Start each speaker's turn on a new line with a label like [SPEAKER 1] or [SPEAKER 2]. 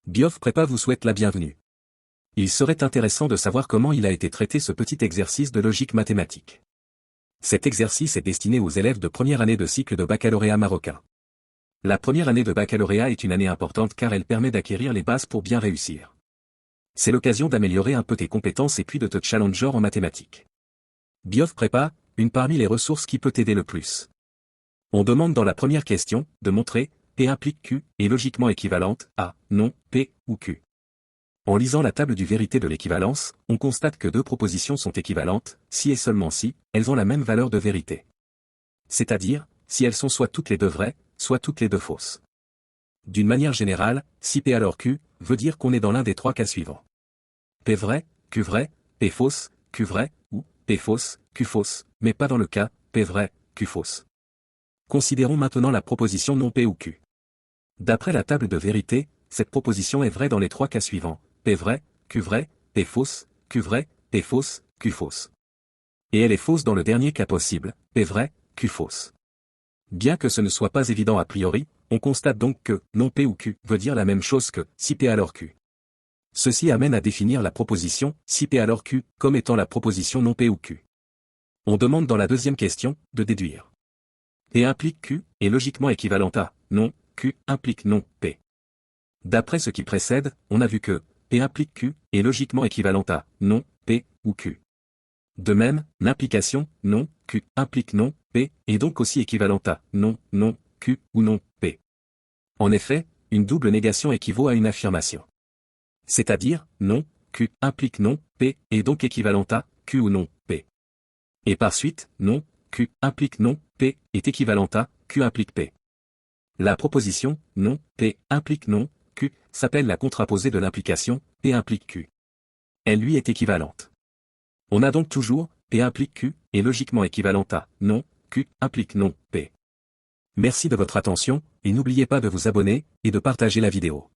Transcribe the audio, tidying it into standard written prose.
[SPEAKER 1] Biof Prépa vous souhaite la bienvenue. Il serait intéressant de savoir comment il a été traité ce petit exercice de logique mathématique. Cet exercice est destiné aux élèves de première année de cycle de baccalauréat marocain. La première année de baccalauréat est une année importante car elle permet d'acquérir les bases pour bien réussir. C'est l'occasion d'améliorer un peu tes compétences et puis de te challenger en mathématiques. Biof Prépa, une parmi les ressources qui peut t'aider le plus. On demande dans la première question de montrer P implique Q est logiquement équivalente à non P ou Q. En lisant la table du vérité de l'équivalence, on constate que deux propositions sont équivalentes, si et seulement si, elles ont la même valeur de vérité. C'est-à-dire, si elles sont soit toutes les deux vraies, soit toutes les deux fausses. D'une manière générale, si P alors Q, veut dire qu'on est dans l'un des trois cas suivants. P vrai, Q fausse, Q vrai, ou P fausse, Q fausse, mais pas dans le cas P vrai, Q fausse. Considérons maintenant la proposition non P ou Q. D'après la table de vérité, cette proposition est vraie dans les trois cas suivants, P vrai, P fausse, Q fausse, Q fausse. Et elle est fausse dans le dernier cas possible, P vrai, Q fausse. Bien que ce ne soit pas évident a priori, on constate donc que non P ou Q veut dire la même chose que si P alors Q. Ceci amène à définir la proposition si P alors Q comme étant la proposition non P ou Q. On demande dans la deuxième question de déduire. P implique Q est logiquement équivalent à non Q implique non P. D'après ce qui précède, on a vu que P implique Q est logiquement équivalent à non P ou Q. De même, l'implication non Q implique non P est donc aussi équivalent à non Q ou non P. En effet, une double négation équivaut à une affirmation. C'est-à-dire, non Q implique non P est donc équivalent à Q ou non P. Et par suite, non Q implique non P est équivalent à Q implique P. La proposition non P implique non Q s'appelle la contraposée de l'implication P implique Q. Elle lui est équivalente. On a donc toujours P implique Q est logiquement équivalent à non Q implique non P. Merci de votre attention, et n'oubliez pas de vous abonner et de partager la vidéo.